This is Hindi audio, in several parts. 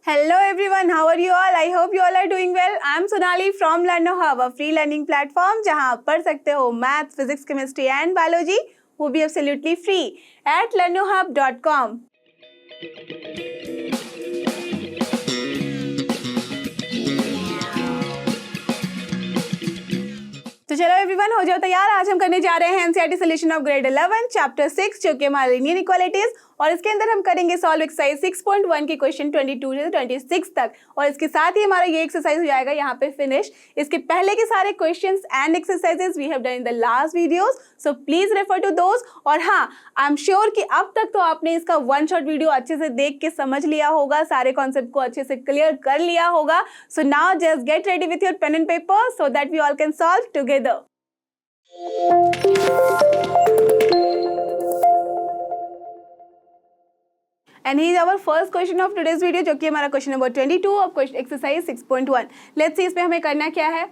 Hello everyone, how are you all? I hope you all are doing well. I am Sonali from Learno Hub, a free learning platform जहां आप पढ़ सकते हो math, physics, chemistry and biology, वो भी absolutely free at learnohub.com. तो चलो एवरीवन, हो जाओ तैयार। आज हम करने जा रहे हैं NCERT solution of grade 11 chapter 6 जो कि हमारा लीनियर इक्वालिटीज, और इसके अंदर हम करेंगे सॉल्व एक्सरसाइज 6.1 के क्वेश्चन 22 से 26 तक, और इसके साथ ही हमारा ये एक्सरसाइज हो जाएगा यहाँ पे फिनिश। इसके पहले के सारे questions and exercises we have done in the last videos, so please refer to those. और हाँ, आई एम श्योर कि अब तक तो आपने इसका वन शॉट वीडियो अच्छे से देख के समझ लिया होगा, सारे कॉन्सेप्ट को अच्छे से क्लियर कर लिया होगा। So now just get ready with your pen and paper so that we all can solve together. And here is our first question of today's video, जो कि हमारा question number 22 of exercise 6.1। Let's see इसमें हमें करना क्या है।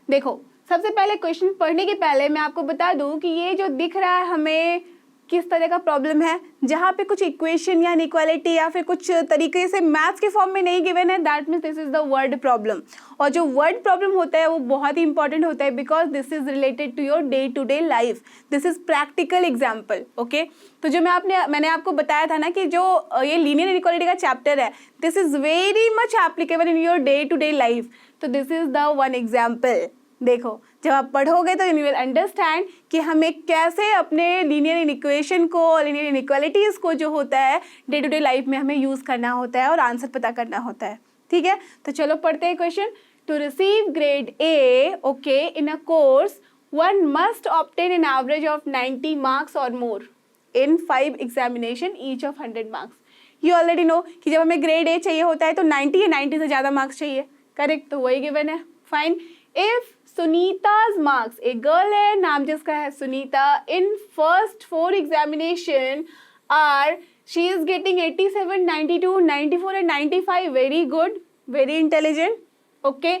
देखो, सबसे पहले क्वेश्चन पढ़ने के पहले मैं आपको बता दूं कि ये जो दिख रहा है हमें किस तरह का प्रॉब्लम है, जहाँ पे कुछ इक्वेशन या इनइक्वालिटी या फिर कुछ तरीके से मैथ्स के फॉर्म में नहीं गिवन है, that means this is the word problem. और जो वर्ड प्रॉब्लम होता है वो बहुत ही इंपॉर्टेंट होता है, because this is related to your day to day life, this is practical example. Okay, तो जो मैंने आपको बताया था ना कि जो ये लीनियर इनइक्वालिटी का चैप्टर है, this is very much applicable in your day to day life, तो this is the one example. देखो, जब आप पढ़ोगे तो यू विल अंडरस्टैंड कि हमें कैसे अपने लीनियर इक्वेशन को, लीनियर इनइक्वालिटीज़ को जो होता है डे टू डे लाइफ में हमें यूज़ करना होता है और आंसर पता करना होता है। ठीक है, तो चलो पढ़ते हैं question. To receive grade A okay in a course one must obtain an average of 90 marks और more in 5 examination each of 100 marks. You already know कि जब हमें ग्रेड ए चाहिए होता है तो 90 या 90 से ज़्यादा मार्क्स चाहिए, करेक्ट? तो वही गिवन है। फाइन, इफ सुनीता's marks, एक गर्ल है नाम जिसका है Sunita, in first 4 examination are she is getting 87, 92, 94 and 95, very good, very intelligent. Okay,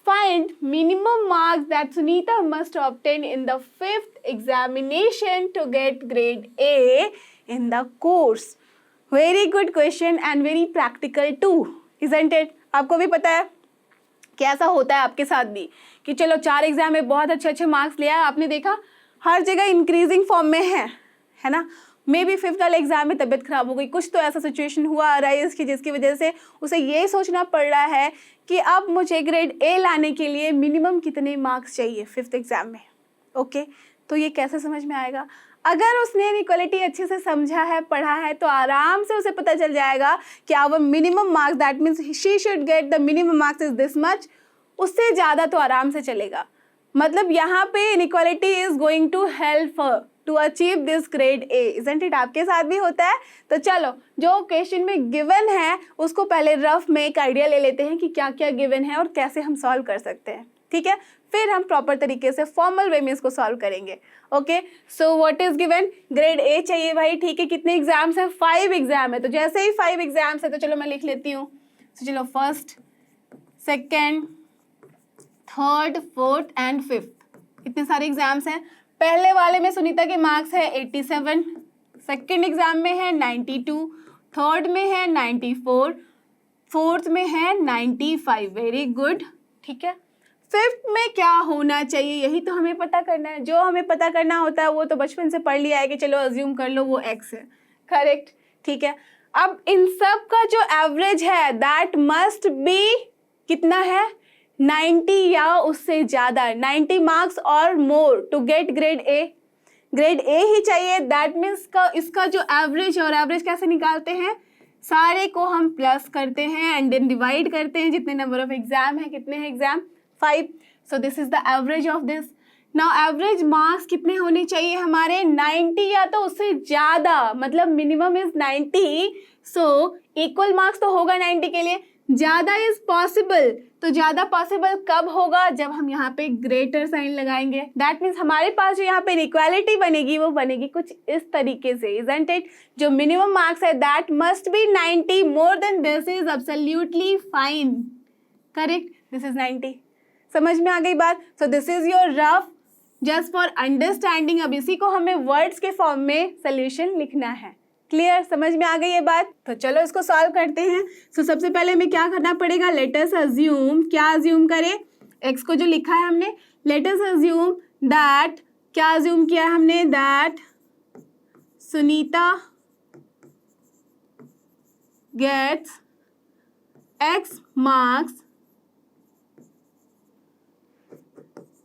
find minimum marks that Sunita must obtain in the 5th examination to get grade A in the course. Very good question and very practical too, isn't it? आपको भी पता है कैसा होता है आपके साथ भी कि चलो 4 एग्जाम में बहुत अच्छे मार्क्स लिया है, आपने देखा हर जगह इंक्रीजिंग फॉर्म में है ना। मे बी 5th वाले एग्जाम में तबीयत खराब हो गई, कुछ तो ऐसा सिचुएशन हुआ राइज की जिसकी वजह से उसे ये सोचना पड़ रहा है कि अब मुझे ग्रेड ए लाने के लिए मिनिमम कितने मार्क्स चाहिए 5th एग्जाम में। ओके, तो ये कैसे समझ में आएगा? अगर उसने इनइक्वालिटी अच्छे से समझा है, पढ़ा है, तो आराम से उसे पता चल जाएगा कि our minimum marks that means she should get the minimum marks is this much. उससे ज़्यादा तो आराम से चलेगा। मतलब यहाँ पे inequality is going to help her to achieve this grade A, isn't it? आपके साथ भी होता है। तो चलो, जो क्वेश्चन में गिवन है उसको पहले रफ में एक आइडिया ले लेते हैं कि क्या क्या गिवन है और कैसे हम सॉल्व कर सकते हैं। ठीक है, फिर हम प्रॉपर तरीके से फॉर्मल वे में इसको सॉल्व करेंगे। Okay, so what is given? Grade A चाहिए भाई। ठीक है, कितने एग्जाम्स हैं? 5 एग्जाम है। तो जैसे ही 5 एग्जाम्स है तो चलो मैं लिख लेती हूँ। तो चलो, first, second, third, fourth and 5th, इतने सारे एग्जाम्स हैं। पहले वाले में सुनीता के मार्क्स है 87, सेकेंड एग्जाम में है 92, थर्ड में है 94, फोर्थ में है 95, वेरी गुड। ठीक है, 5th में क्या होना चाहिए यही तो हमें पता करना है। जो हमें पता करना होता है वो तो बचपन से पढ़ लिया है कि चलो अज्यूम कर लो वो x है, करेक्ट? ठीक है, अब इन सब का जो एवरेज है दैट मस्ट बी कितना है? 90 या उससे ज़्यादा, 90 मार्क्स और more to get grade A. Grade A ही चाहिए, दैट मीन्स इसका जो एवरेज है, और एवरेज कैसे निकालते हैं? सारे को हम प्लस करते हैं एंड देन डिवाइड करते हैं जितने नंबर ऑफ एग्जाम है। कितने हैं exam? 5। So this is the average of this. Now average marks कितने होने चाहिए हमारे? 90 या तो उससे ज़्यादा, मतलब minimum is 90। So equal marks तो होगा 90 के लिए, ज़्यादा इज पॉसिबल। तो ज़्यादा पॉसिबल कब होगा? जब हम यहाँ पे ग्रेटर साइन लगाएंगे। दैट मीन्स हमारे पास जो यहाँ पे इनइक्वालिटी बनेगी वो बनेगी कुछ इस तरीके से, इजंट इट? जो मिनिमम मार्क्स है that must B 90, more than this is absolutely fine, correct? This is 90। समझ में आ गई बात? सो this is your rough just for understanding. अब इसी को हमें वर्ड्स के फॉर्म में सोल्यूशन लिखना है। क्लियर, समझ में आ गई ये बात? तो चलो इसको सॉल्व करते हैं। सो सबसे पहले हमें क्या करना पड़ेगा, लेट अस अज्यूम, क्या अज्यूम करें, x को जो लिखा है हमने, लेट अस अज्यूम दैट, क्या अज्यूम किया है हमने, that Sunita gets x marks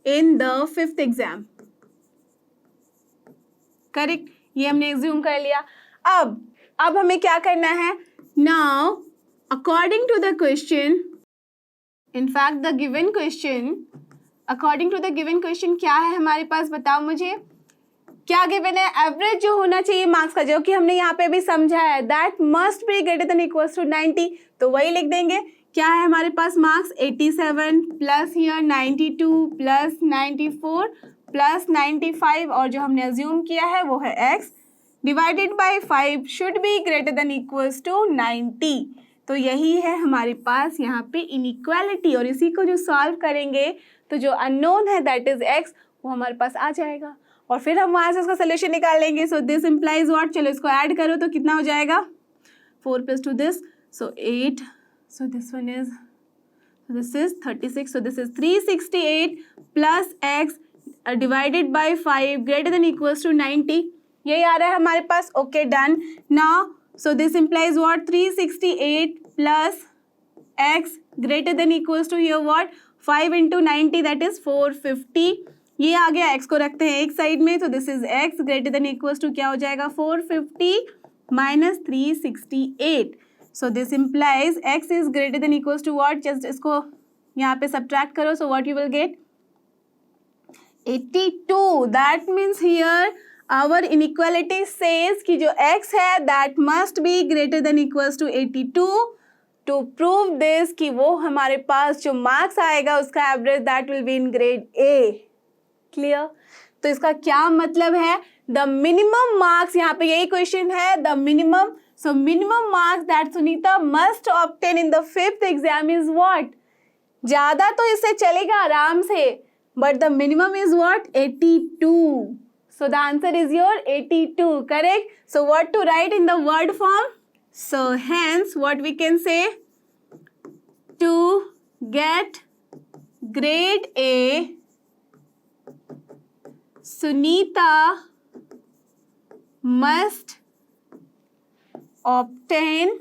in the 5th exam. Correct, ये हमने एज्यूम कर लिया। अब हमें क्या करना है, now according to the question, in fact the given question, according to the given question क्या है हमारे पास, बताओ मुझे क्या गिवन है। एवरेज जो होना चाहिए मार्क्स का, जो कि हमने यहाँ पे भी समझा है, that must be greater than equals to 90, तो वही लिख देंगे। क्या है हमारे पास marks, 87 plus here 92 plus 94 plus 95, और जो हमने अज्यूम किया है वो है x divided by 5 should be greater than equals to 90। तो यही है हमारे पास यहाँ पे इनइक्वालिटी, और इसी को जो सॉल्व करेंगे तो जो अननोन है दैट इज x वो हमारे पास आ जाएगा, और फिर हम वहाँ से उसका सोल्यूशन निकाल लेंगे। सो दिस इम्प्लाइज व्हाट, चलो इसको ऐड करो तो कितना हो जाएगा, 4 plus 2 this, so 8, so this one is, this is 36, so this is 368 plus x divided by 5 greater than equals to 90, यही आ रहा है हमारे पास। Okay done. Now so this implies what, 368 plus x greater than equals to here what, 5 into 90 that is 450, ये आ गया। x को रखते हैं एक साइड में, तो this is x greater than equals to क्या हो जाएगा, 450 minus 368, so this implies x is greater than equals to what, just इसको यहाँ पे सब्ट्रैक्ट करो, so what you will get 82, that means here our inequality says कि जो x है that must be greater than equals to 82। To prove this कि वो हमारे पास जो मार्क्स आएगा उसका average that will be in grade A। Clear, तो इसका क्या मतलब है, द मिनिमम मार्क्स, यहाँ पे यही क्वेश्चन है, the minimum, so minimum marks that Sunita must obtain in the 5th exam is what, ज्यादा तो इससे चलेगा आराम से, but the minimum is what, 82, so the answer is your 82, correct? So what to write in the word form? So hence what we can say, to get grade A, Sunita must obtain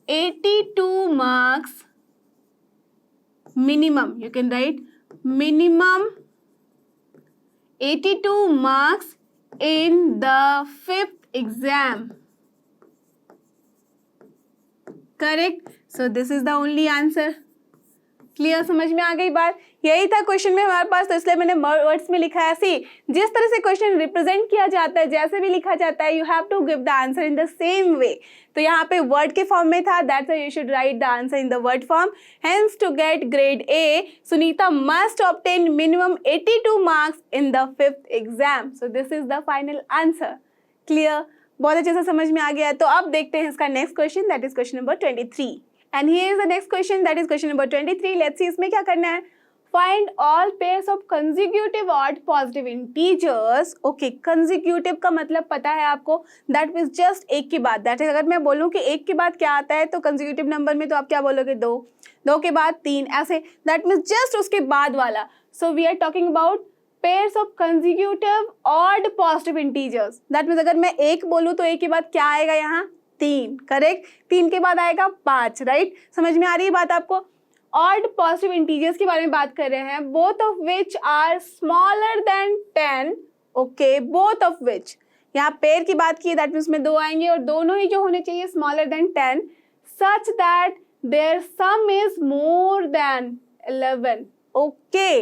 82 marks minimum. You can write minimum 82 marks in the 5th exam. Correct? So this is the only answer. Clear, समझ में आ गई बात? यही था क्वेश्चन में हमारे पास, तो इसलिए मैंने वर्ड्स में लिखा है। सी, जिस तरह से क्वेश्चन रिप्रेजेंट किया जाता है, जैसे भी लिखा जाता है, you have to give the answer in the same way. तो यहाँ पे वर्ड के फॉर्म में था, that's why you should write the answer in the word form. Hence to get grade A, Sunita must obtain minimum 82 marks in the 5th exam. So this is the final answer. Clear, बहुत अच्छे से समझ में आ गया है। तो अब देखते हैं इसका next question, that is question number 23। And here is the next question, that is question number 23। Let's see इसमें क्या करना है, find all pairs of consecutive odd positive integers. Okay, consecutive का मतलब पता है आपको, दैट मीन्स जस्ट एक के बाद, दैट इज अगर मैं बोलूँ कि एक के बाद क्या आता है, तो कंसेक्यूटिव नंबर में तो आप क्या बोलोगे, 2, 2 के बाद 3, ऐसे, दैट मीन्स जस्ट उसके बाद वाला। So we are talking about pairs of consecutive odd positive integers. That means अगर मैं एक बोलूँ तो एक के बाद क्या आएगा यहाँ, 3, करेक्ट, 3 के बाद आएगा 5, राइट? समझ में आ रही है बात आपको? ऑड पॉजिटिव इंटीजर्स के बारे में बात कर रहे हैं, both of which are smaller than 10। Okay, both of which, यहाँ पेयर की बात की, दैट मीन्स में 2 आएंगे, और दोनों ही जो होने चाहिए smaller than 10, such that their sum is more than 11। Okay,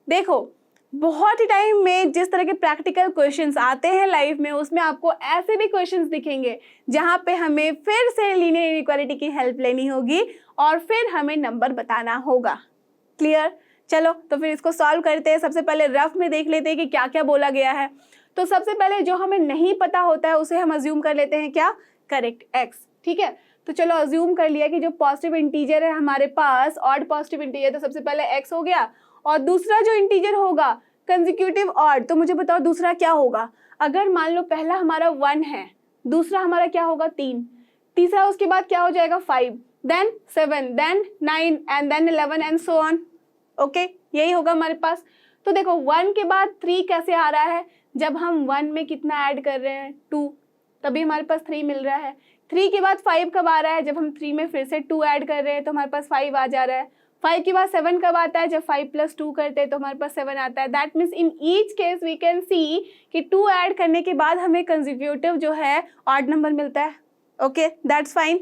देखो बहुत ही टाइम में जिस तरह के प्रैक्टिकल क्वेश्चंस आते हैं लाइफ में, उसमें आपको ऐसे भी क्वेश्चंस दिखेंगे जहां पे हमें फिर से लीनियर इनइक्वालिटी की हेल्प लेनी होगी और फिर हमें नंबर बताना होगा। क्लियर? चलो तो फिर इसको सॉल्व करते हैं। सबसे पहले रफ में देख लेते हैं कि क्या क्या बोला गया है। तो सबसे पहले जो हमें नहीं पता होता है उसे हम अज्यूम कर लेते हैं, क्या? Correct, x. ठीक है, तो चलो अज्यूम कर लिया कि जो पॉजिटिव इंटीजर है हमारे पास, ऑड पॉजिटिव इंटीजर, तो सबसे पहले एक्स हो गया, और दूसरा जो इंटीजर होगा कंसेक्यूटिव ऑड, तो मुझे बताओ दूसरा क्या होगा? अगर मान लो पहला हमारा 1 है, दूसरा हमारा क्या होगा 3, तीसरा उसके बाद क्या हो जाएगा 5, then 7, then 9 and then 11 and so on. Okay, यही होगा हमारे पास। तो देखो 1 के बाद 3 कैसे आ रहा है, जब हम 1 में कितना ऐड कर रहे हैं 2, तभी हमारे पास 3 मिल रहा है। 3 के बाद 5 कब आ रहा है, जब हम 3 में फिर से 2 ऐड कर रहे हैं तो हमारे पास 5 आ जा रहा है। 5 के बाद 7 कब आता है, जब 5 + 2 करते हैं तो हमारे पास 7 आता है। That means in each case we can see कि 2 ऐड करने के बाद हमें कंसेक्यूटिव जो है ऑड नंबर मिलता है। Okay, that's fine.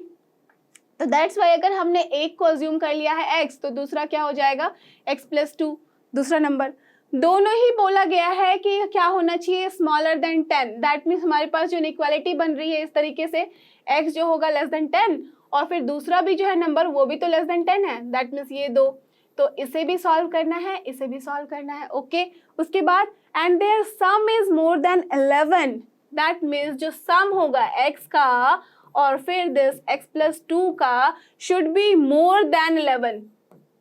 तो दैट्स वाई अगर हमने एक को अज्यूम कर लिया है x, तो दूसरा क्या हो जाएगा x + 2 दूसरा नंबर। दोनों ही बोला गया है कि क्या होना चाहिए स्मॉलर देन 10। दैट मीन्स हमारे पास जो इनइक्वालिटी बन रही है इस तरीके से, x जो होगा लेस देन 10 और फिर दूसरा भी जो है नंबर वो भी तो लेस देन 10 है। दैट मीन्स ये दो, तो इसे भी सॉल्व करना है, इसे भी सॉल्व करना है। ओके, उसके बाद and their sum is more than 11। That means जो सम होगा x का और फिर दिस x + 2 का शुड बी मोर देन 11।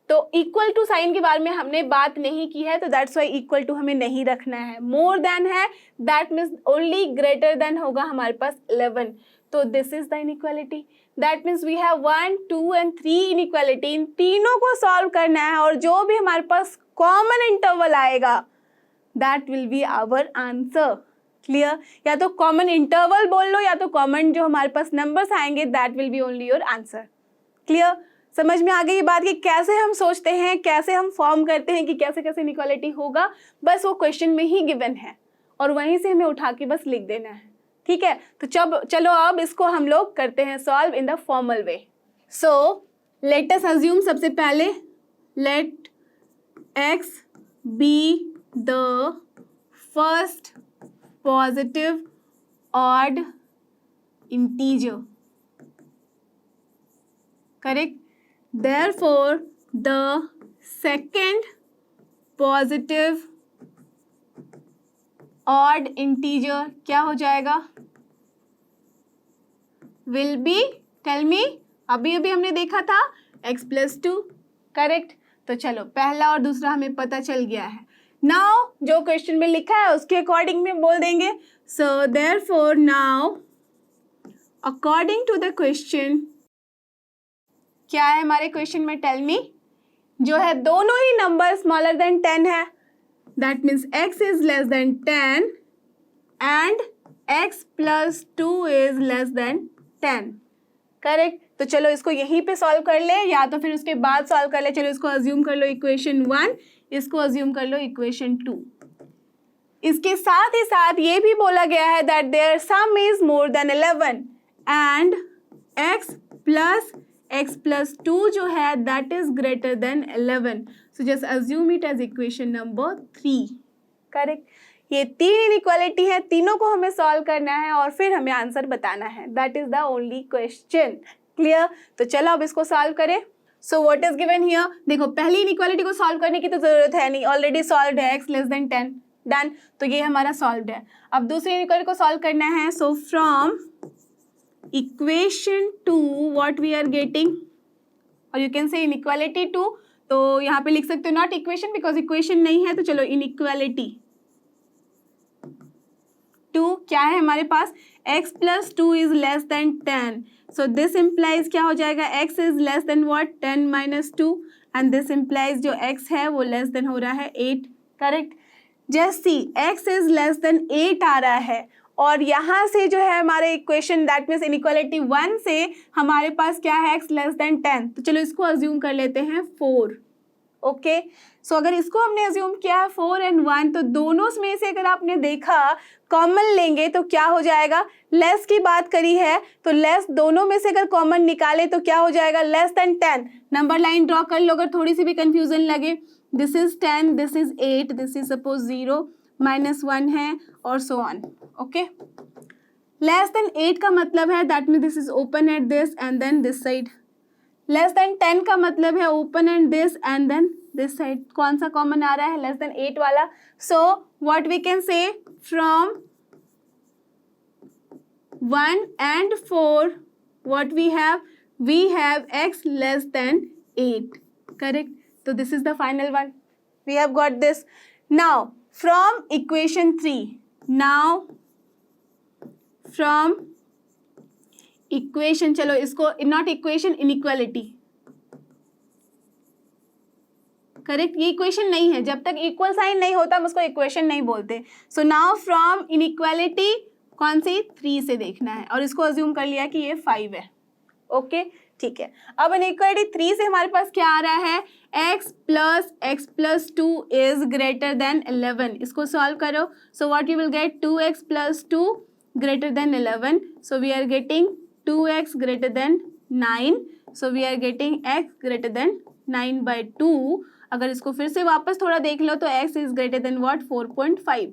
तो इक्वल टू साइन के बारे में हमने बात नहीं की है, तो दैट्स वाई इक्वल टू हमें नहीं रखना है। मोर देन है, that means only greater than होगा हमारे पास 11। तो this is the inequality. That means we have 1, 2 and 3 inequality. इन तीनों को सॉल्व करना है और जो भी हमारे पास कॉमन इंटरवल आएगा that will be our answer. Clear? या तो कॉमन इंटरवल बोल लो या तो कॉमन जो हमारे पास नंबर्स आएंगे that will B only your answer. Clear? समझ में आ गई ये बात कि कैसे हम सोचते हैं, कैसे हम फॉर्म करते हैं कि कैसे कैसे इनइक्वालिटी होगा, बस वो क्वेश्चन में ही गिवन है और वहीं से हमें उठा के बस लिख देना है। ठीक है, तो चलो अब इसको हम लोग करते हैं solve in the formal way. So let us assume, सबसे पहले let x be the first positive odd integer. Correct? Therefore, the second positive odd integer क्या हो जाएगा? Will be, tell me, अभी हमने देखा था x + 2, करेक्ट? तो चलो पहला और दूसरा हमें पता चल गया है। Now जो क्वेश्चन में लिखा है उसके अकॉर्डिंग में बोल देंगे। So therefore now according to the question, क्या है हमारे क्वेश्चन में, टेल मी, जो है दोनों ही नंबर स्मॉलर देन 10 है। That means x is less than 10 and x + 2 is less than 10। Correct? तो चलो इसको यहीं पे सॉल्व कर ले या तो फिर उसके बाद सॉल्व कर ले। चलो इसको अज्यूम कर लो इक्वेशन 1, इसको अज्यूम कर लो इक्वेशन 2। इसके साथ ही साथ ये भी बोला गया है that their sum is more than 11 and x + 2 जो है that is greater than 11। So just assume it as equation number 3। Correct? ये 3 इनइक्वालिटी है, तीनों को हमें सॉल्व करना है और फिर हमें आंसर बताना है। That is the only question. Clear? तो चलो अब इसको सॉल्व करें। सो व्हाट इज गिवन हियर, देखो पहली इनइक्वालिटी को सॉल्व करने की तो जरूरत है नहीं, ऑलरेडी सॉल्व है, x > 10 डन, तो ये हमारा सॉल्व है। अब दूसरी इनइक्वालिटी को सॉल्व करना है। So from equation 2 what we are getting, or you can say inequality 2, तो यहाँ पे लिख सकते हो नॉट इक्वेशन बिकॉज इक्वेशन नहीं है, तो चलो इनइक्वालिटी 2 क्या है हमारे पास, x + 2 is less than 10। So this implies क्या हो जाएगा, x is less then what, 10 - 2 and this implies जो x है वो लेस देन हो रहा है 8। Correct? Just see x is less than 8 आ रहा है और यहाँ से जो है हमारे इक्वेशन दैट मीन्स इनइक्वालिटी 1 से हमारे पास क्या है, x > 10। तो चलो इसको अज्यूम कर लेते हैं 4। ओके, सो अगर इसको हमने अज्यूम किया है 4 और 1, तो दोनों में से अगर आपने देखा कॉमन लेंगे तो क्या हो जाएगा, लेस की बात करी है तो लेस दोनों में से अगर कॉमन निकाले तो क्या हो जाएगा, less than 10। Number line draw कर लो अगर थोड़ी सी भी कंफ्यूजन लगे। This is 10, this is 8, this is suppose 0 -1 है और so on. Okay, less than 8 का मतलब है that mean this is open at this end then this side. Less than 10 का मतलब है open at this end then this side. कौन सा कॉमन आ रहा है, लेस देन 8 वाला। So what we can say from 1 and 4 what we have x less than 8. Correct? So this is the final one. We have got this. Now from equation 3, now from equation, चलो इसको नॉट इक्वेशन, इनइक्वालिटी, करेक्ट, ये इक्वेशन नहीं है, जब तक इक्वल साइन नहीं होता हम उसको इक्वेशन नहीं बोलते। सो नाउ फ्रॉम इनइक्वालिटी कौन सी, 3 से देखना है, और इसको अज्यूम कर लिया कि ये 5 है। ओके ठीक है, अब इनइक्वालिटी 3 से हमारे पास क्या आ रहा है, x + 2 इज ग्रेटर देन 11, इसको सॉल्व करो। So what you will get, 2x + 2 greater than 11, so we are getting 2x greater than 9, so we are getting x greater than 9/2। अगर इसको फिर से वापस थोड़ा देख लो तो x is greater than what, 4.5,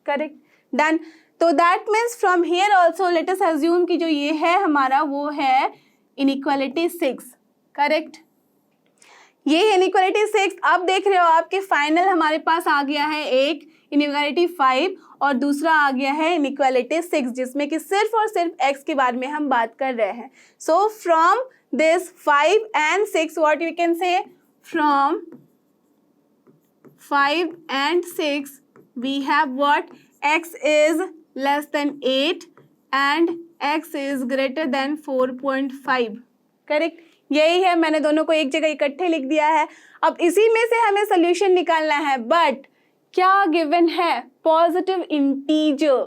correct, done. तो that means from here also let us assume कि जो ये है हमारा वो है इनइक्वालिटी 6, करेक्ट, ये है इनइक्वालिटी 6। अब देख रहे हो आपके फाइनल हमारे पास आ गया है एक इनइक्वालिटी 5 और दूसरा आ गया है इनइक्वालिटी 6, जिसमें कि सिर्फ और सिर्फ x के बारे में हम बात कर रहे हैं। So from this 5 and 6 what you can से, from 5 and 6 we have what, x is less than 8 and x is greater than 4.5, correct, यही है, मैंने दोनों को एक जगह इकट्ठे लिख दिया है। अब इसी में से हमें सोल्यूशन निकालना है, बट क्या गिवन है, positive integer,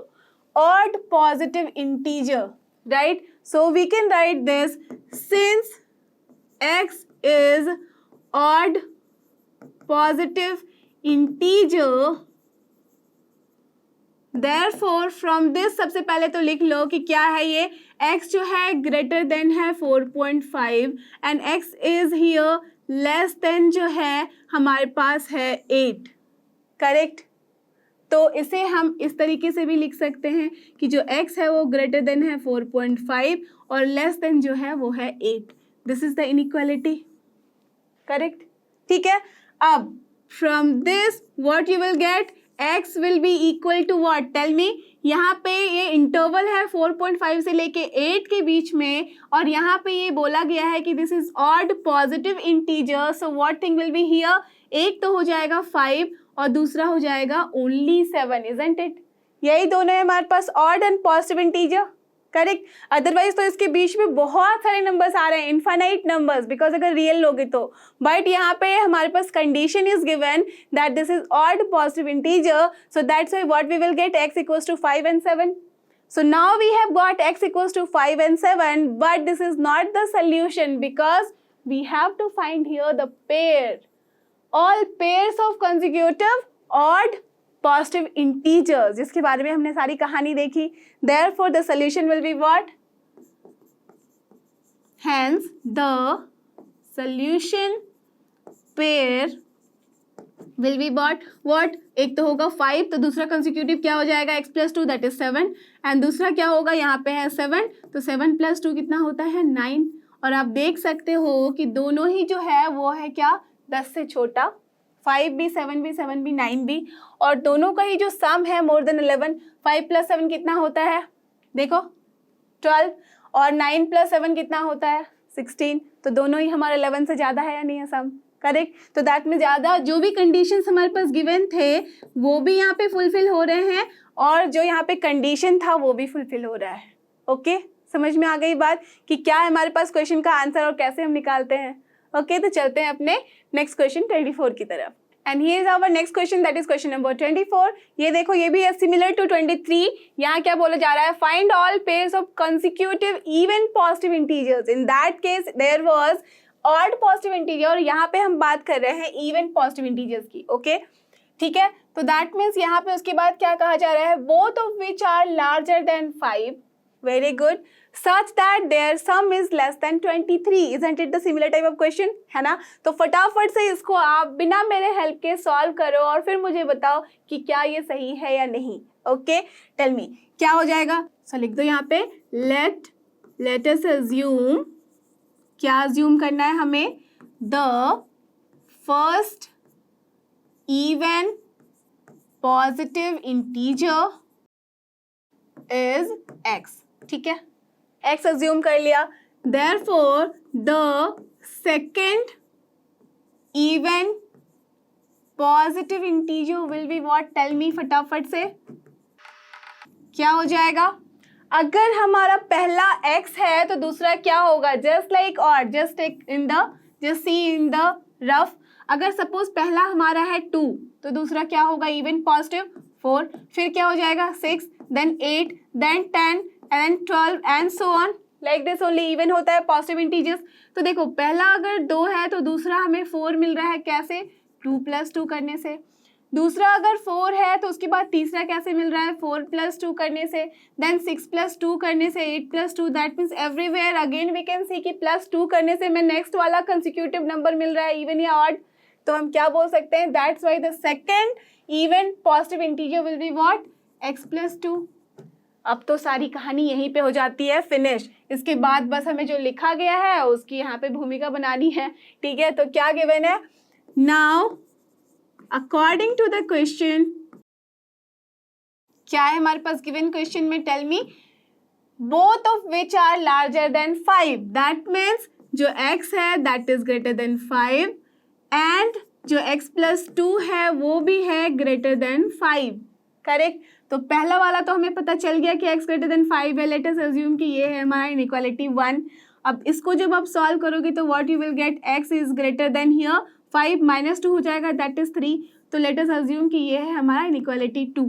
odd positive integer, right. So we can write this, since x is odd positive integer, therefore from this सबसे पहले तो लिख लो कि क्या है ये, x जो है ग्रेटर देन है 4.5 and x is here less then जो है हमारे पास है 8, करेक्ट। तो इसे हम इस तरीके से भी लिख सकते हैं कि जो x है वो ग्रेटर देन है 4.5 और लेस देन जो है वो है 8, this is the inequality, correct, ठीक है। अब from this what you will get, x will be equal to what, tell me, यहाँ पे ये इंटरवल है 4.5 से लेके 8 के बीच में, और यहाँ पे ये बोला गया है कि this is odd positive integer, so what thing will be here, एक तो हो जाएगा 5 और दूसरा हो जाएगा ओनली 7, इजंट इट, यही दोनों है हमारे पास odd and positive integer, correct. Otherwise तो इसके बीच में बहुत सारे नंबर्स आ रहे हैं, इनफाइनाइट नंबर्स, बिकॉज अगर रियल लोगे तो, बट यहाँ पे हमारे पास condition is given that this is odd positive integer, so that's why what we will get, x equals to 5 and 7. So now we have got x equals to 5 and 7, but this is not the solution because we have to find here the pair, all pairs of consecutive odd positive integers, जिसके बारे में हमने सारी कहानी देखी। Therefore the solution will be what? Hence the solution pair will be what? एक तो होगा 5, तो दूसरा कंसेक्यूटिव क्या हो जाएगा, x + 2 दैट इज 7, एंड दूसरा क्या होगा, यहाँ पे है 7, तो 7 + 2 कितना होता है 9, और आप देख सकते हो कि दोनों ही जो है वो है क्या, 10 से छोटा, 5 भी 7 भी 7 भी 9 भी, और दोनों का ही जो सम है मोर देन 11, 5 + 7 कितना होता है, देखो 12, और 9 + 7 कितना होता है 16, तो दोनों ही हमारे 11 से ज़्यादा है या नहीं है सम, करेक्ट। तो दैट में ज़्यादा जो भी कंडीशंस हमारे पास गिवन थे वो भी यहाँ पे फुलफिल हो रहे हैं, और जो यहाँ पे कंडीशन था वो भी फुलफिल हो रहा है। ओके, समझ में आ गई बात कि क्या है हमारे पास क्वेश्चन का आंसर और कैसे हम निकालते हैं। ओके, तो चलते हैं अपने नेक्स्ट क्वेश्चन 24 की तरफ। And here is our next question, that is question number 24। ये देखो, ये भी है सिमिलर टू 23। यहाँ क्या बोला जा रहा है, find all pairs of consecutive even positive integers. In that case there was odd positive integer, और यहाँ पे हम बात कर रहे हैं इवन पॉजिटिव इंटीजर्स की। ओके, ठीक है, तो दैट मीन्स यहाँ पे उसके बाद क्या कहा जा रहा है, both of which are larger than 5, very good, such that their sum is less than 23. Isn't it the similar type of question, है ना। तो फटाफट से इसको आप बिना मेरे हेल्प के सॉल्व करो और फिर मुझे बताओ कि क्या ये सही है या नहीं। ओके, टेल मी क्या हो जाएगा। सो लिख दो यहाँ पे, let us assume, क्या assume करना है हमें, the first even positive integer is x, ठीक है, x assume कर लिया। Therefore the second even positive integer will be what, tell me फटाफट से क्या हो जाएगा। अगर हमारा पहला x है तो दूसरा क्या होगा, जस्ट लाइक और just see in the rough. अगर सपोज पहला हमारा है 2 तो दूसरा क्या होगा, इवन पॉजिटिव 4, फिर क्या हो जाएगा 6, then 8, then 10 and 12 and so on, like this only. Even होता है पॉजिटिव इंटीजर्स। तो देखो पहला अगर 2 है तो दूसरा हमें 4 मिल रहा है, कैसे, 2 + 2 करने से। दूसरा अगर 4 है तो उसके बाद तीसरा कैसे मिल रहा है, 4 + 2 करने से, देन 6 + 2 करने से, 8 + 2, that means everywhere again we can see कि +2 करने से हमें नेक्स्ट वाला कंसेक्यूटिव नंबर मिल रहा है, इवन या ऑड। तो हम क्या बोल सकते हैं, that's why the second even positive integer will be what, x + 2। अब तो सारी कहानी यहीं पे हो जाती है फिनिश। इसके बाद बस हमें जो लिखा गया है उसकी यहाँ पे भूमिका बनानी है, ठीक है। तो क्या गिवन है, now according to the question, क्या है हमारे पास गिवन क्वेश्चन में, tell me, both of which are larger than 5, that means जो x है that is greater than 5 and जो x + 2 है वो भी है ग्रेटर देन 5, करेक्ट। तो पहला वाला तो हमें पता चल गया कि x ग्रेटर देन 5 है, लेट अस अज्यूम कि ये है हमारा इनइक्वालिटी 1। अब इसको जब आप सॉल्व करोगे तो what you will get, x is greater then here 5 - 2 हो जाएगा, दैट इज 3। तो लेट अस अज्यूम कि ये है हमारा इनइक्वालिटी 2,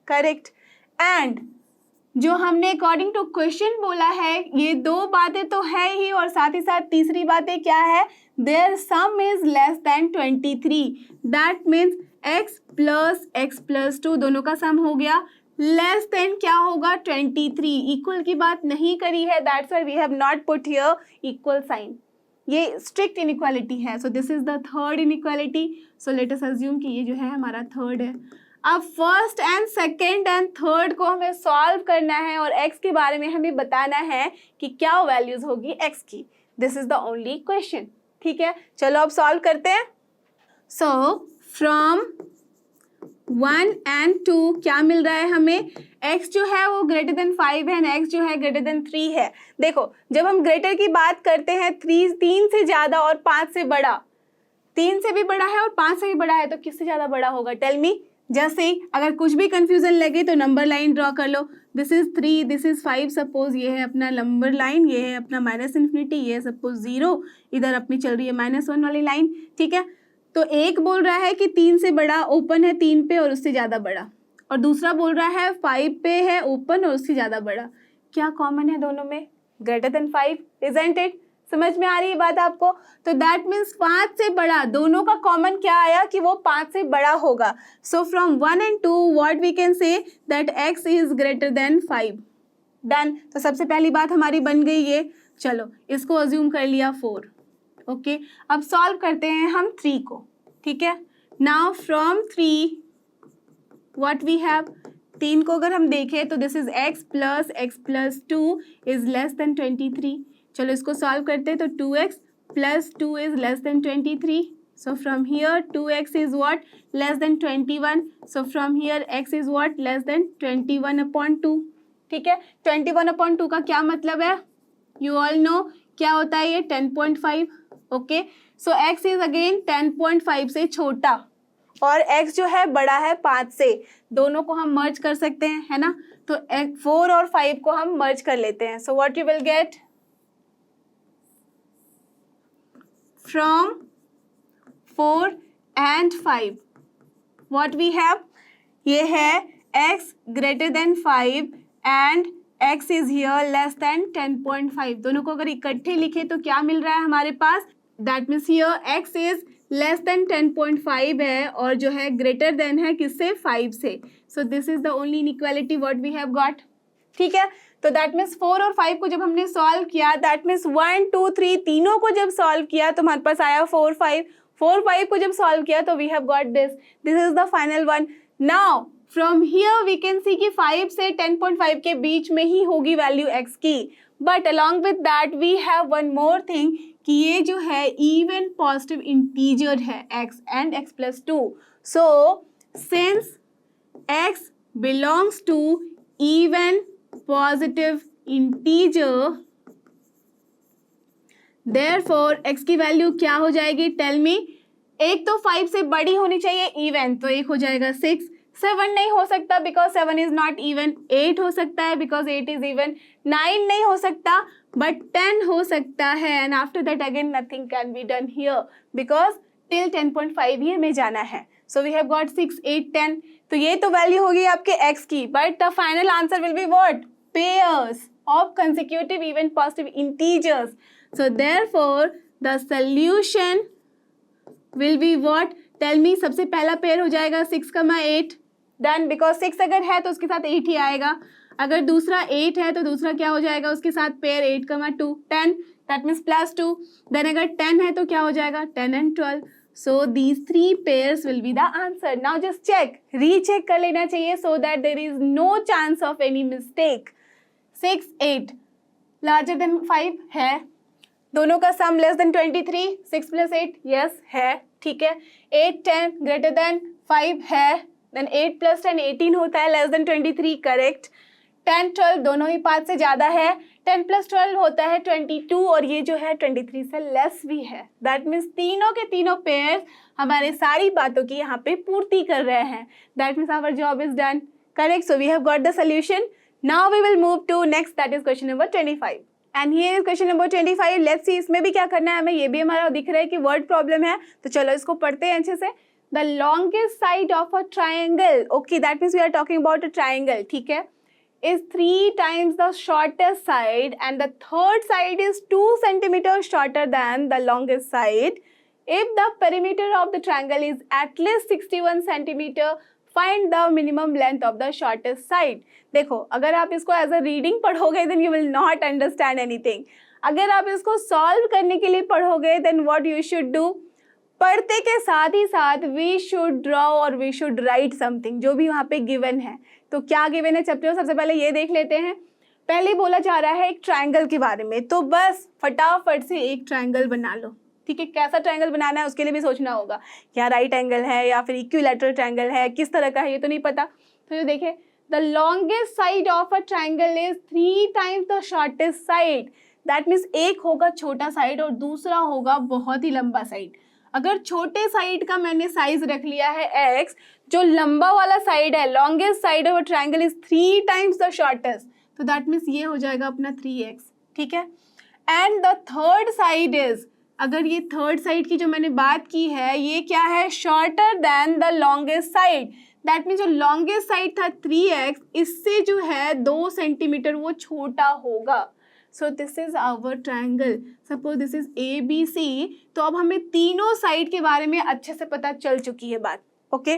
करेक्ट। एंड जो हमने अकॉर्डिंग टू क्वेश्चन बोला है, ये 2 बातें तो है ही, और साथ ही साथ तीसरी बातें क्या है, their sum is less than 23, that means x + x + 2 दोनों का सम हो गया, लेस देन क्या होगा 23। इक्वल की बात नहीं करी है, that's why we have not put here equal sign. ये स्ट्रिक्ट इनइक्वालिटी है, so this is the third inequality. So let us assume कि ये जो है हमारा थर्ड है। अब first and second and third को हमें सॉल्व करना है और x के बारे में हमें बताना है कि क्या वैल्यूज होगी x की। This is the only question, ठीक है। चलो अब सॉल्व करते हैं। सो फ्रॉम 1 and 2 क्या मिल रहा है हमें, x जो है वो ग्रेटर देन 5 है, x जो है ग्रेटर देन 3 है। देखो जब हम ग्रेटर की बात करते हैं, 3 से ज्यादा और 5 से बड़ा, 3 से भी बड़ा है और 5 से भी बड़ा है, तो किससे ज्यादा बड़ा होगा, टेल मी। जैसे अगर कुछ भी कंफ्यूजन लगे तो नंबर लाइन ड्रॉ कर लो, this is 3, this is 5, suppose ये है अपना नंबर लाइन, ये है अपना -∞, ये है सपोज 0, इधर अपनी चल रही है -1 वाली लाइन, ठीक है। तो एक बोल रहा है कि 3 से बड़ा ओपन है 3 पे और उससे ज़्यादा बड़ा, और दूसरा बोल रहा है 5 पे है ओपन और उससे ज़्यादा बड़ा। क्या कॉमन है दोनों में, ग्रेटर देन 5, इजंट इट। समझ में आ रही है बात आपको। तो दैट मीन्स 5 से बड़ा, दोनों का कॉमन क्या आया कि वो 5 से बड़ा होगा। So from 1 and 2 what we can say that x is greater than 5। Done. तो सबसे पहली बात हमारी बन गई ये। चलो इसको अज्यूम कर लिया 4, ओके। अब सॉल्व करते हैं हम 3 को, ठीक है। Now from 3 what we have, 3 को अगर हम देखें तो this is x + x + 2 is less than 23। चलो इसको सॉल्व करते हैं, तो 2x + 2 is less than 23। So from here 2x is what, less than 21। So from here x is what, less than 21/2, ठीक है। 21/2 का क्या मतलब है, यू ऑल नो क्या होता है ये, 10.5, okay. So x is again 10.5 से छोटा और x जो है बड़ा है 5 से, दोनों को हम मर्ज कर सकते हैं, है ना। तो 4 और 5 को हम मर्ज कर लेते हैं। So what you will get, from 4 and 5 what we have, ये है x greater than 5 and x is here less than 10.5। दोनों को अगर इकट्ठे लिखे तो क्या मिल रहा है हमारे पास, that means here x is less than 10.5 है और जो है ग्रेटर देन है किससे, 5 से। So this is the only inequality what we have got, ठीक है। तो दैट मीन्स 4 और 5 को जब हमने सॉल्व किया, दैट मीन्स 1 2 3 तीनों को जब सॉल्व किया तो हमारे पास आया 4 5, 4 5 को जब सॉल्व किया तो we have got this, this is the final one. Now from here we can see कि 5 से 10.5 के बीच में ही होगी वैल्यू x की, but along with that we have one more thing कि ये जो है इवन पॉजिटिव इंटीजर है x and x + 2। So since x belongs to even positive integer, therefore x की वैल्यू क्या हो जाएगी, टेल मी। एक तो 5 से बड़ी होनी चाहिए इवन, तो एक हो जाएगा 6, 7 नहीं हो सकता बिकॉज 7 इज नॉट इवन, 8 हो सकता है बिकॉज 8 इज इवन, 9 नहीं हो सकता बट 10 हो सकता है, and after that again nothing can be done here because till 10.5 ही हमें जाना है. So we have got 6, 8, 10. तो ये तो वैल्यू होगी आपके x की, but the final answer will be what? Pairs of consecutive even positive integers. So therefore the solution will be what? Tell me. सबसे पहला पेयर हो जाएगा 6, 8. डन, बिकॉज 6 अगर है तो उसके साथ 8 ही आएगा. अगर दूसरा 8 है तो दूसरा क्या हो जाएगा उसके साथ पेयर? 8, 2, 10. That means +2. देन अगर 10 है तो क्या हो जाएगा? 10 and 12. So these 3 pairs will be the answer. Now just check, recheck कर लेना चाहिए so that there is no chance of any mistake. 6, 8 larger than 5 है. दोनों का सम लेस देन 23. 6 + 8 यस है, ठीक है. 8, 10 ग्रेटर देन 5 है. देन 8 + 10 18 होता है, लेस देन 23, करेक्ट. 10, 12 दोनों ही 5 से ज़्यादा है. 10 + 12 होता है 22, और ये जो है 23 से लेस भी है. दैट मीन्स तीनों के तीनों पेयर्स हमारे सारी बातों की यहाँ पे पूर्ति कर रहे हैं. That means our job is done, correct. So we have got the solution. Now we will move to next, that is question number 25. And here is question number 25. Let's see इसमें भी क्या करना है हमें. ये भी हमारा दिख रहा है कि वर्ड प्रॉब्लम है, तो चलो इसको पढ़ते हैं अच्छे से. The longest side of a triangle, okay, that means we are talking about a triangle, ठीक है, is 3 times the shortest side and the third side is 2 centimeters shorter than the longest side. If the perimeter of the triangle is at least 61 centimeter, find the minimum length of the shortest side. देखो, अगर आप इसको एज अ रीडिंग पढ़ोगे then you will not understand anything. अगर आप इसको सॉल्व करने के लिए पढ़ोगे then what you should do, पढ़ते के साथ ही साथ वी शुड ड्रॉ और वी शुड राइट समथिंग, जो भी वहाँ पे गिवन है. तो क्या गिवन है चैप्टर, सबसे पहले ये देख लेते हैं. पहले बोला जा रहा है एक ट्रायंगल के बारे में, तो बस फटाफट से एक ट्रायंगल बना लो, ठीक है. कैसा ट्रायंगल बनाना है उसके लिए भी सोचना होगा, क्या राइट एंगल है या फिर इक्विलैटरल ट्रायंगल है, किस तरह का है ये तो नहीं पता. तो ये देखिए, the longest side of a triangle is 3 times the shortest side. That means एक होगा छोटा साइड और दूसरा होगा बहुत ही लंबा साइड. अगर छोटे साइड का मैंने साइज रख लिया है x, जो लंबा वाला साइड है, longest side of a triangle is 3 times the shortest, तो दैट मीन्स ये हो जाएगा अपना 3x, ठीक है. And the third side is, अगर ये थर्ड साइड की जो मैंने बात की है ये क्या है, shorter than the longest side. That means जो लॉन्गेस्ट साइड था 3x, इससे जो है 2 सेंटीमीटर वो छोटा होगा. So this is our triangle. Suppose this is ABC. तो अब हमें तीनों साइड के बारे में अच्छे से पता चल चुकी है बात, ओके.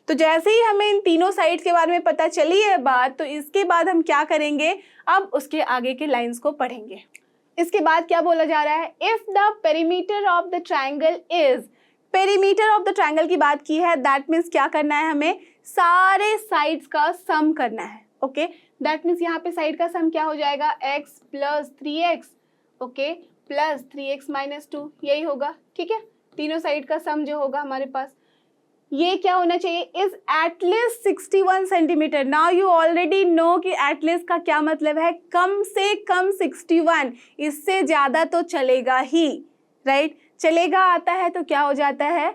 तो जैसे ही हमें इन तीनों साइड के बारे में पता चली है बात, तो इसके बाद हम क्या करेंगे, अब उसके आगे के लाइंस को पढ़ेंगे. इसके बाद क्या बोला जा रहा है, if the perimeter of the triangle is, perimeter of the triangle की बात की है, दैट मीन्स क्या करना है, हमें सारे साइड्स का सम करना है, ओके. दैट मीन्स यहाँ पे साइड का सम क्या हो जाएगा, x + 3x, okay, plus 3x - 2, यही होगा, ठीक है. तीनों साइड का सम जो होगा हमारे पास, ये क्या होना चाहिए, is at least 61 centimetre. Now you already know कि एटलीस्ट का क्या मतलब है, कम से कम 61, इससे ज़्यादा तो चलेगा ही, राइट. चलेगा आता है तो क्या हो जाता है,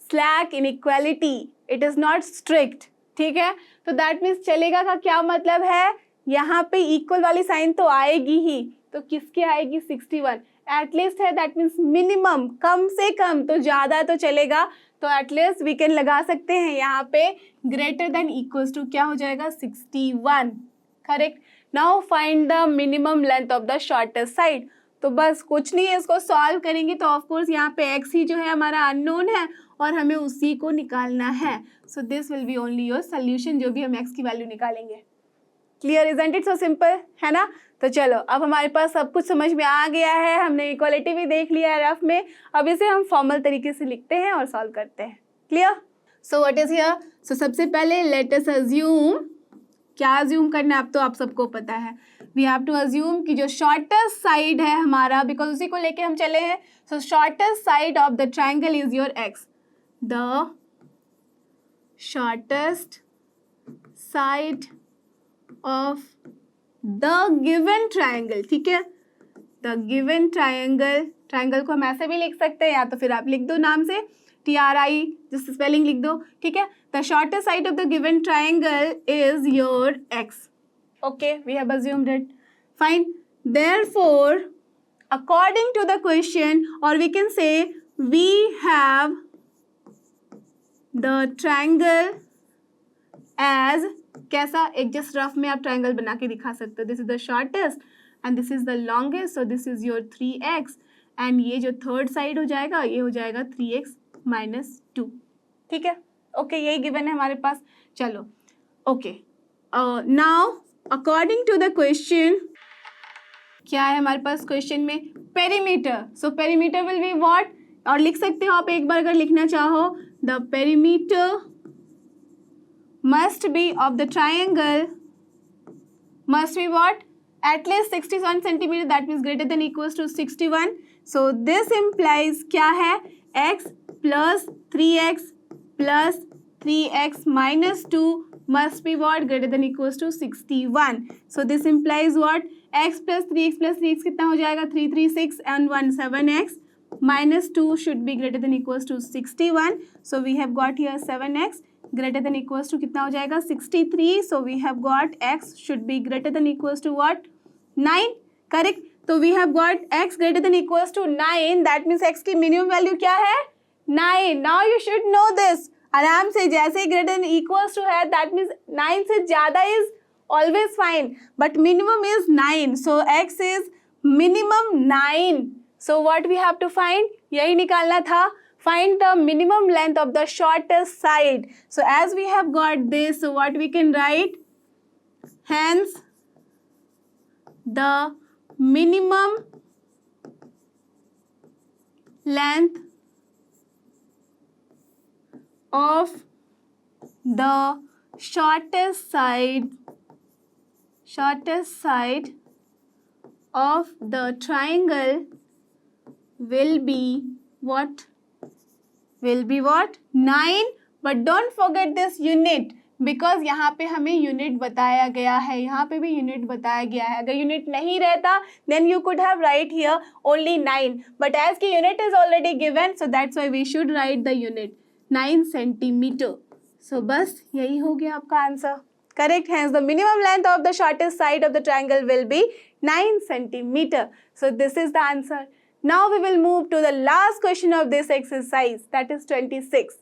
slack inequality, it is not strict, ठीक है. तो दैट मीन्स चलेगा का क्या मतलब है, यहाँ पे इक्वल वाली साइन तो आएगी ही, तो किसके आएगी, 61. एटलीस्ट है, दैट मीन्स मिनिमम, कम से कम, तो ज़्यादा तो चलेगा, तो एटलीस्ट वी कैन लगा सकते हैं यहाँ पे ग्रेटर देन इक्वल्स टू क्या हो जाएगा, 61, correct. Now find the minimum length of the shortest side. तो बस कुछ नहीं है, इसको सॉल्व करेंगे तो ऑफकोर्स यहाँ पे x ही जो है हमारा अननोन है और हमें उसी को निकालना है. So this will be only your solution, जो भी हम x की वैल्यू निकालेंगे. Clear, isn't it so simple, है ना. तो चलो, अब हमारे पास सब कुछ समझ में आ गया है, हमने इक्वालिटी भी देख लिया है रफ में. अब इसे हम फॉर्मल तरीके से लिखते हैं और सॉल्व करते हैं. Clear. So what is here, so सबसे पहले लेट अस अज्यूम, क्या अज्यूम करना है अब तो आप सबको पता है, वी हैव टू अज्यूम कि जो शॉर्टेस्ट साइड है हमारा, बिकॉज उसी को लेके हम चले हैं. So shortest side of the triangle is your x, the shortest side of the given triangle, ठीक है. द गिवन ट्रायंगल, ट्रायंगल को हम ऐसे भी लिख सकते हैं या तो फिर आप लिख दो नाम से, TRI, जिस स्पेलिंग लिख दो, ठीक है। The shortest side of the given triangle is your x. Okay, we have assumed it. Fine. Therefore, according to the question, or we can say we have the triangle as कैसा, एक जस्ट रफ में आप ट्राइंगल बना के दिखा सकते हो. This is the shortest and this is the longest, so this is your 3x and ये जो थर्ड साइड हो जाएगा ये हो जाएगा 3x माइनस 2. ठीक है, ओके, यही गिवन है हमारे पास. चलो, okay, now according to the question, क्या है हमारे पास क्वेश्चन में? Perimeter. So perimeter will be what, और लिख सकते हो आप एक बार अगर लिखना चाहो, the perimeter must be of the triangle must be what? At least 61 centimeter, that means greater than equals to 61. So this implies क्या है? x plus 3x plus 3x minus 2 must be what? Greater than equals to 61. So this implies what? x plus 3x कितना हो जाएगा? 3, 3, 6 and 1, 7x minus 2 should be greater than equals to 61. So we have got here 7x greater than equals to कितना हो जाएगा? 63. So we have got x should be greater than equals to what? 9. Correct. तो we have got x greater than equals to 9. That means x की minimum value क्या है? 9. Now you should know this. आराम से, जैसे ही greater than equals to है, that means 9 से ज़्यादा is always fine. But minimum is 9. So x is minimum 9. So what we have to find? यही निकालना था. Find the minimum length of the shortest side. So as we have got this, so what we can write? Hence, the minimum length of the shortest side of the triangle will be what? Will be what? 9. But don't forget this unit, because यहाँ पे हमें यूनिट बताया गया है, यहाँ पे भी यूनिट बताया गया है. अगर यूनिट नहीं रहता then you could have write here only 9. But as की unit is already given, so that's why we should write the unit 9 centimeter. So बस यही हो गया आपका answer. Correct. Hence the minimum length of the shortest side of the triangle will be 9 centimeter. So this is the answer. Now we will move to the last question of this exercise, that is 26.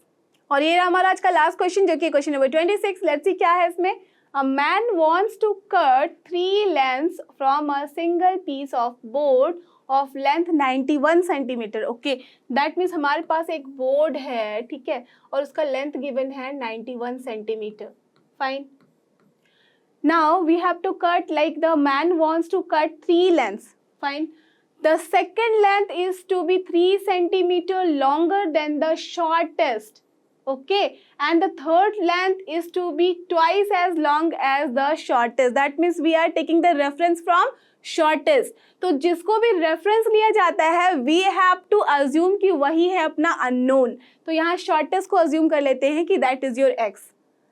और ये हमारा आज का लास्ट क्वेश्चन, जो कि क्वेश्चन नंबर 26. लेट्स सी क्या है इसमें. A man wants to cut 3 lengths from a single piece of board of length 91 centimeter. Okay, that means हमारे पास एक बोर्ड है, ठीक है, और उसका लेंथ गिवन है 91 centimeter. Fine. Now we have to cut, like the man wants to cut 3 lengths. Fine. The second length is to be 3 centimeter longer than the shortest. Okay, and the third length is to be twice as long as the shortest. That means we are taking the reference from shortest. तो जिसको भी reference लिया जाता है, we have to assume कि वही है अपना unknown. तो यहाँ shortest को assume कर लेते हैं कि that is your x.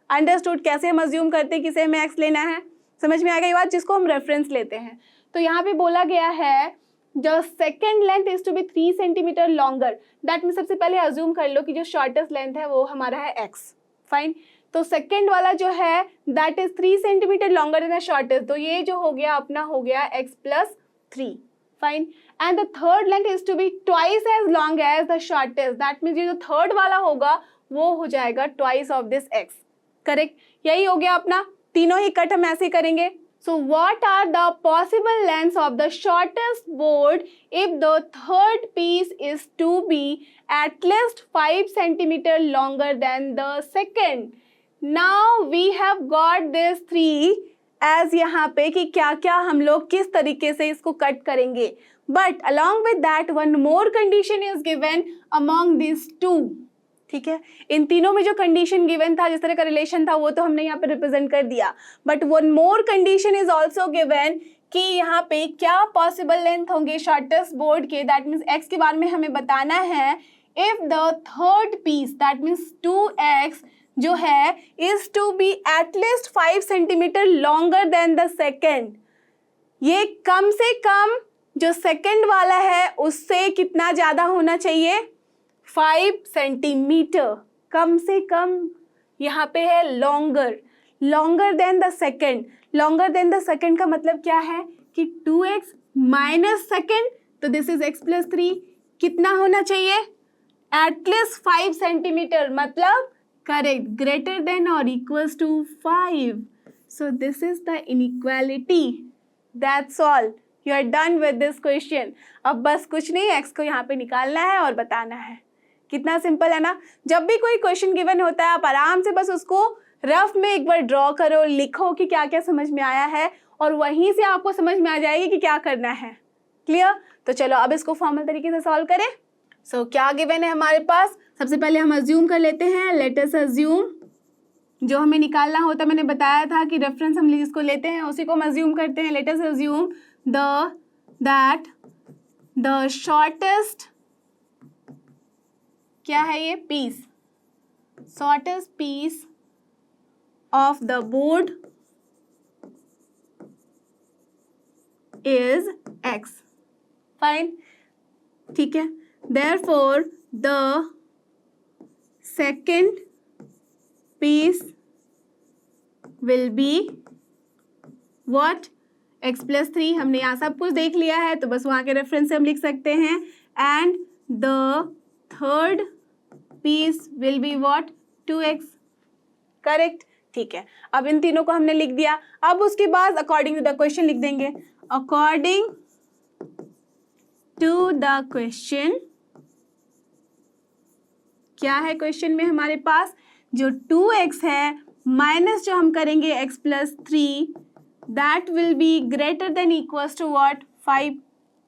Understood? कैसे हम assume करते हैं किसे हमें x लेना है? समझ में आ गई बात? जिसको हम reference लेते हैं. तो यहाँ पे बोला गया है the second length is to be 3 centimeter longer. That means सबसे पहले assume कर लो कि जो shortest length है वो हमारा है x. Fine. तो second वाला जो है that is 3 centimeter longer than the shortest. तो ये जो हो गया अपना हो गया x plus 3. Fine. And the third length is to be twice as long as the shortest. That means ये जो third वाला होगा वो हो जाएगा twice of this x. Correct. यही हो गया अपना. तीनों ही कट हम ऐसे करेंगे. So what are the possible lengths of the shortest board if the third piece is to be at least 5 centimeter longer than the second? Now we have got this 3 as यहाँ पे कि क्या क्या हम लोग किस तरीके से इसको कट करेंगे. But along with that one more condition is given among these 2. ठीक है, इन तीनों में जो कंडीशन गिवन था, जिस तरह का रिलेशन था, वो तो हमने यहाँ पे रिप्रेजेंट कर दिया. But one more condition is also given कि यहाँ पे क्या पॉसिबल लेंथ होंगे शॉर्टेस्ट बोर्ड के. दैट मीन्स एक्स के बारे में हमें बताना है. If the third piece, that means 2x जो है, is to be at least 5 centimetre longer than the second. ये कम से कम जो सेकेंड वाला है उससे कितना ज़्यादा होना चाहिए? 5 सेंटीमीटर, कम से कम यहाँ पे है longer, longer than the second. Longer than the second का मतलब क्या है कि 2x माइनस सेकेंड, तो दिस इज x प्लस 3, कितना होना चाहिए, एटलीस्ट 5 सेंटीमीटर, मतलब करेक्ट, ग्रेटर देन और equals to 5। So this is the inequality, that's all, you are done with this question. अब बस कुछ नहीं, x को यहाँ पे निकालना है और बताना है। कितना सिंपल है ना। जब भी कोई क्वेश्चन गिवन होता है आप आराम से बस उसको रफ में एक बार ड्रॉ करो, लिखो कि क्या क्या समझ में आया है, और वहीं से आपको समझ में आ जाएगी कि क्या करना है। क्लियर? तो चलो अब इसको फॉर्मल तरीके से सॉल्व करें। सो क्या गिवन है हमारे पास, सबसे पहले हम अज्यूम कर लेते हैं, लेट अस अज्यूम, जो हमें निकालना होता है मैंने बताया था कि रेफरेंस हम जिसको लेते हैं उसी को हम अज्यूम करते हैं। Let us assume that the shortest, क्या है ये, piece, shortest piece of the board is x, fine, ठीक है। Therefore the second piece will be what, x plus 3, हमने यहाँ सब कुछ देख लिया है तो बस वहाँ के रेफरेंस से हम लिख सकते हैं, and the third piece will be what, 2x, correct, ठीक है। अब इन तीनों को हमने लिख दिया। अब उसके बाद अकॉर्डिंग टू द क्वेश्चन लिख देंगे, अकॉर्डिंग टू द क्वेश्चन, क्या है क्वेश्चन में हमारे पास, जो 2x है माइनस जो हम करेंगे x plus 3, that will be greater than equals to what, 5,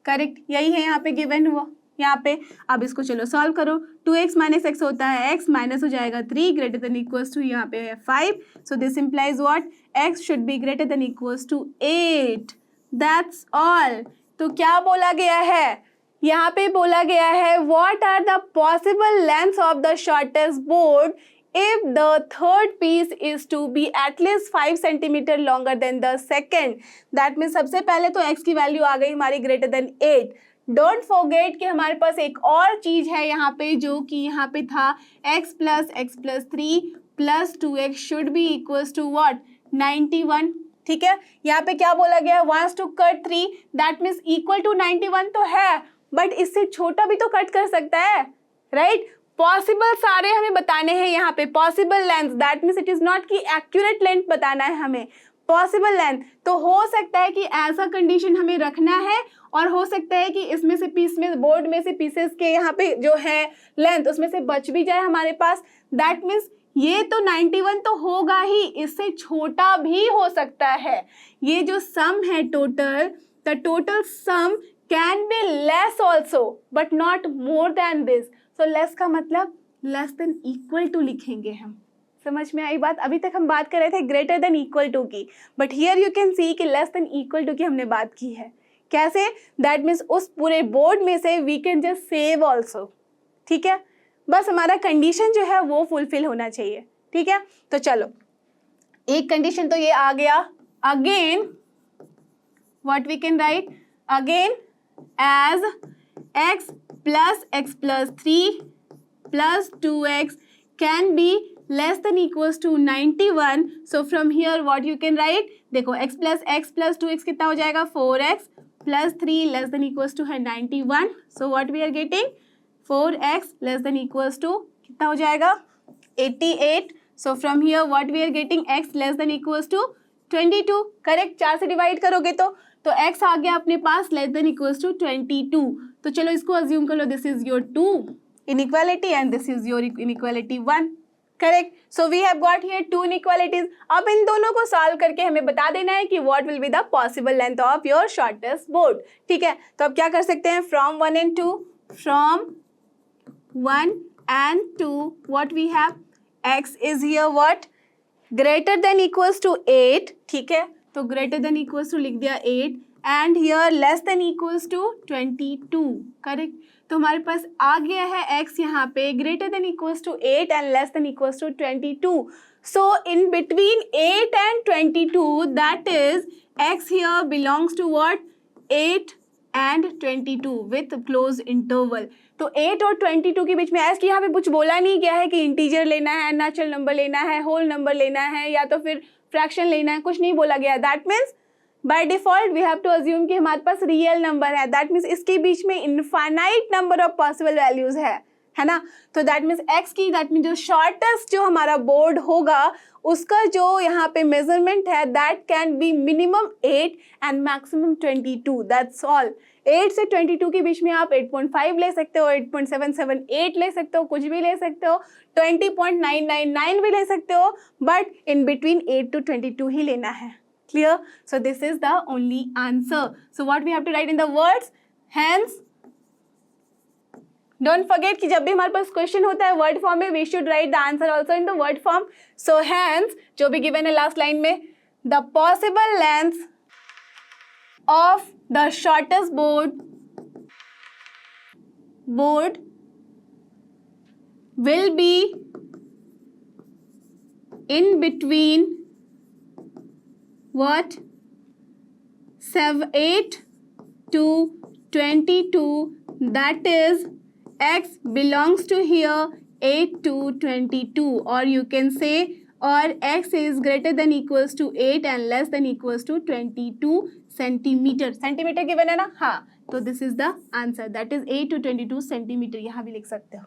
correct, यही है यहाँ पे गिवन हुआ यहाँ पे। अब इसको चलो सॉल्व करो, 2x माइनस x होता है x, माइनस हो जाएगा 3, ग्रेटर देन इक्वल्स टू यहाँ पे है 5, so this implies what, x should be greater than equals to 8, that's all. तो क्या बोला गया है यहाँ पे, बोला गया है what are the possible lengths of the shortest board if the third piece is to be at least 5 centimeter longer than the second, that means सबसे पहले तो x की वैल्यू आ गई हमारी greater than 8। डोंट फॉरगेट कि हमारे पास एक और चीज है यहाँ पे, जो कि यहाँ पे था x plus 3 plus 2x should be equals to what, 91, ठीक है। यहाँ पे क्या बोला गया है, wants to cut 3, that means equal to 91 तो है, बट इससे छोटा भी तो कट कर सकता है, राइट। पॉसिबल सारे हमें बताने हैं यहाँ पे, possible length, that means it is not कि एक्यूरेट लेंथ बताना है हमें, पॉसिबल लेंथ। तो हो सकता है कि ऐसा कंडीशन हमें रखना है, और हो सकता है कि इसमें से पीस में, बोर्ड में से पीसेस के यहाँ पे जो है लेंथ उसमें से बच भी जाए हमारे पास, दैट मीन्स ये तो 91 तो होगा ही, इससे छोटा भी हो सकता है। ये जो सम है total, the total sum can be less also but not more than this. So less का मतलब लेस देन इक्वल टू लिखेंगे हम। समझ में आई बात? अभी तक हम बात कर रहे थे ग्रेटर देन इक्वल टू की, but here you can see कि लेस देन इक्वल टू की हमने बात की है। कैसे? दैट मीन्स उस पूरे बोर्ड में से we can just save also, ठीक है। बस हमारा कंडीशन जो है वो फुलफिल होना चाहिए, ठीक है। तो चलो, एक कंडीशन तो ये आ गया। Again what we can write, again as x plus 3 plus 2x can be less than equals to 91. So from here what you can write, देखो x plus 2x कितना हो जाएगा, 4x plus 3 less than equals to है 91. So what we are getting, 4x less than equals to कितना हो जाएगा, 88. So from here what we are getting, x less than equals to 22. Correct, 4 से डिवाइड करोगे तो x आ गया अपने पास लेस देन इक्वल्स टू 22. तो चलो इसको अज्यूम कर लो, this is your 2 inequality and this is your inequality 1, correct. So we have got here 2 inequalities. अब इन दोनों को सॉल्व करके हमें बता देना है कि what will be the possible length of your shortest board, ठीक है। तो अब क्या कर सकते हैं, from 1 and 2, from 1 and 2 what we have, x is here what, greater than equals to 8, ठीक है। तो greater than equals to लिख दिया 8 and here less than equals to 22, correct. तो हमारे पास आ गया है x यहाँ पे greater than equals to 8 and less than equals to 22. So in between 8 and 22, that is x here belongs to what, 8 and 22 with close interval. तो 8 और 22 के बीच में ऐसे कि यहाँ पे कुछ बोला नहीं गया है कि इंटीजर लेना है, नेचुरल नंबर लेना है, होल नंबर लेना है या तो फिर फ्रैक्शन लेना है, कुछ नहीं बोला गया। That means by default we have to assume कि हमारे पास रियल नंबर है। दैट मीन्स इसके बीच में infinite number of possible values है ना। तो दैट मीन्स एक्स की, दैट मीन्स जो शॉर्टेस्ट जो हमारा बोर्ड होगा उसका जो यहाँ पे मेजरमेंट है that can be minimum 8 and maximum 22। That's all. 8 से 22 के बीच में आप 8.5 ले सकते हो, 8.778 ले सकते हो, कुछ भी ले सकते हो, 20.999 भी ले सकते हो, बट इन बिटवीन 8 to 22 ही लेना है। Clear? So this is the only answer. So what we have to write in the words, hence don't forget कि जब भी हमारे पास क्वेश्चन होता है वर्ड फॉर्म में, we should write the answer also in the word form. So hence जो भी गिवन है लास्ट लाइन में, the possible length of the shortest board will be in between what 8 to 22, that is x belongs to here 8 to 22, or you can say or x is greater than equals to 8 and less than equals to 22 centimetre. Centimetre given है ना, हाँ, तो this is the answer, that is 8 to 22 centimetre, यहाँ भी लिख सकते हो।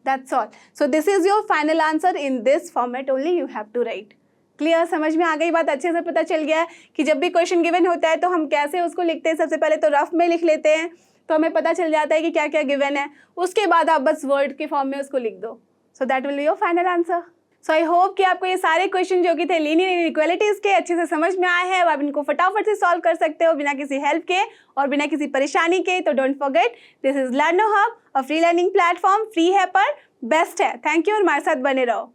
That's all. So this is your final answer in this format only, you have to write. Clear? समझ में आ गई बात? अच्छे से पता चल गया है कि जब भी क्वेश्चन गिवन होता है तो हम कैसे उसको लिखते हैं। सबसे पहले तो रफ में लिख लेते हैं तो हमें पता चल जाता है कि क्या क्या गिवन है, उसके बाद आप बस वर्ड के फॉर्म में उसको लिख दो। So that will be your final answer. So I hope कि आपको ये सारे क्वेश्चन जो कि थे लीनियर इनइक्वालिटीज के अच्छे से समझ में आए हैं। अब आप इनको फटाफट से सॉल्व कर सकते हो बिना किसी हेल्प के और बिना किसी परेशानी के। तो don't forget, this is लर्नो hub, a free learning platform, free है पर बेस्ट है। थैंक यू और हमारे साथ बने रहो।